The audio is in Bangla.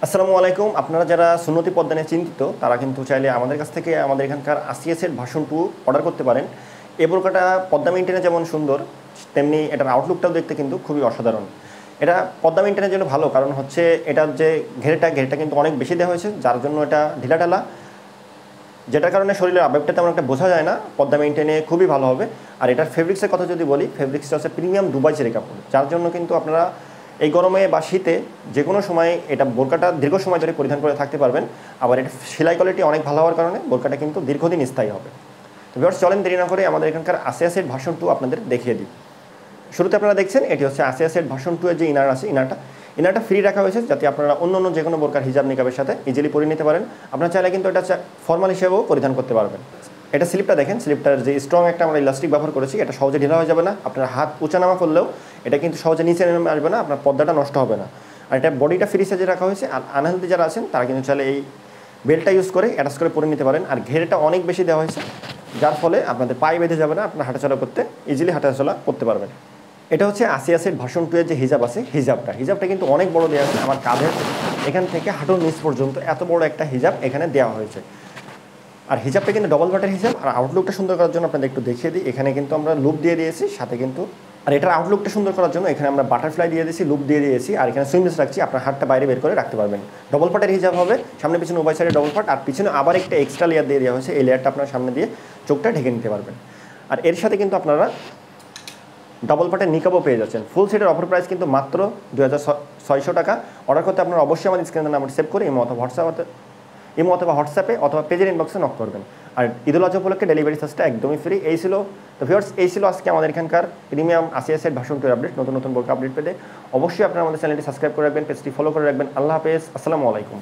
আসসালামু আলাইকুম। আপনারা যারা সুন্নতি পদ্মা নিয়ে চিন্তিত তারা কিন্তু চাইলে আমাদের কাছ থেকে আমাদের এখানকার আসিয়া সেট ভার্সন 2 অর্ডার করতে পারেন। এই বোরকাটা পদ্মা মেইনটেনে যেমন সুন্দর, তেমনি এটার আউটলুকটাও দেখতে কিন্তু খুবই অসাধারণ। এটা পদ্মা মেইনটেনের জন্য ভালো, কারণ হচ্ছে এটার যে ঘেরটা কিন্তু অনেক বেশি দেওয়া হয়েছে, যার জন্য এটা ঢিলাঢালা, যেটার কারণে শরীরের আবেগটা তেমন একটা বোঝা যায় না। পদ্মা মেইনটেনে খুবই ভালো হবে। আর এটার ফেব্রিক্সের কথা যদি বলি, ফেব্রিক্সটা হচ্ছে প্রিমিয়াম দুবাই চেরি কাপড়, যার জন্য কিন্তু আপনারা এই গরমে বা শীতে যে কোনো সময় এটা বোরকাটা দীর্ঘ সময় ধরে পরিধান করে থাকতে পারবেন। আবার এটা সেলাই কোয়ালিটি অনেক ভালো হওয়ার কারণে বোরকাটা কিন্তু দীর্ঘদিন স্থায়ী হবে। তো ভিউয়ার্স, চলেন দেরি না করে আমাদের এখানকার আসিয়া সেট ভার্সন 2 আপনাদের দেখিয়ে দিই। শুরুতে আপনারা দেখছেন এটি হচ্ছে আসিয়া সেট ভার্সন 2 এর যে ইনার আছে, ইনারটা ফ্রি রাখা হয়েছে, যাতে আপনারা অন্য যে কোনো বোরকার হিজাব নিকাবের সাথে ইজিলি পরে নিতে পারেন। আপনারা চাইলে কিন্তু এটা ফর্মাল হিসেবেও পরিধান করতে পারবেন। এটা স্লিপটা দেখেন, স্লিপটার যে স্ট্রং একটা আমরা ইলাস্টিক ব্যবহার করেছি, এটা সহজে ঢিলা হয়ে যাবে না। আপনার হাত উঁচানামা করলেও এটা কিন্তু সহজে নিচে নেমে আসবে না, আপনার পর্দাটা নষ্ট হবে না। আর এটা বডিটা ফ্রি সাইজে রাখা হয়েছে। আর আনহেলদি যারা আছেন তারা কিন্তু চাইলে এই বেল্টটা ইউজ করে অ্যাটাচ করে পরে নিতে পারেন। আর ঘেরটা অনেক বেশি দেওয়া হয়েছে, যার ফলে আপনাদের পায়ে বেঁধে যাবে না, আপনার হাঁটাচলা করতে ইজিলি হাঁটাচলা করতে পারবেন। এটা হচ্ছে আসিয়া সেট ভার্সন 2 এর যে হিজাব আছে, হিজাবটা কিন্তু অনেক বড় দেওয়া আছে। আমার কাঁধের এখান থেকে হাঁটুর নিচ পর্যন্ত এত বড় একটা হিজাব এখানে দেওয়া হয়েছে। আর হিজাবটা কিন্তু ডবল বাটের হিজাব। আর আউটলুকটা সুন্দর করার জন্য আপনাদের একটু দেখিয়ে দিই, এখানে কিন্তু আমরা লুপ দিয়ে দিয়েছি সাথে কিন্তু। আর এটার আউটলুকটা সুন্দর করার জন্য এখানে আমরা বাটারফ্লাই দিয়ে দিয়েছি, লুপ দিয়ে দিয়েছি। আর এখানে সুইমলেস রাখছি, আপনার হাতটা বাইরে বের করে রাখতে পারবেন। ডবল পাটের হিজাব হবে, সামনে পিছনে উভয় সাইডে ডবল পাট। আর পিছনে আবার একটা এক্সট্রা লেয়ার দিয়ে দেওয়া হয়েছে, এই লেয়ারটা আপনার সামনে দিয়ে চোখটা ঢেকে নিতে পারবেন। আর এর সাথে কিন্তু আপনারা ডবল পাটের নিকাবও পেয়ে যাচ্ছেন। ফুল সেটের অফার প্রাইস কিন্তু মাত্র 2600 টাকা। অর্ডার করতে আপনারা অবশ্যই আমাদের স্ক্রিনের নাম্বার সেভ করে ইমো অথবা হোয়াটসঅ্যাপে অথবা পেজের ইনবক্সে নক করবেন। আর ঈদুল আজহা উপলক্ষে ডেলিভারি চার্জটা একদমই ফ্রি। এই ছিল তো ভিউয়ার্স, এই ছিল আজকে আমাদের এখানকার প্রিমিয়াম আসিয়া সেট ভার্সন 2 আপডেট। নতুন বোরকা আপডেট পেতে অবশ্যই আপনারা আমাদের চ্যানেলটি সাবস্ক্রাইব করে রাখবেন, পেজটি ফলো করে রাখবেন। আল্লাহ হাফেজ, আসসালামু আলাইকুম।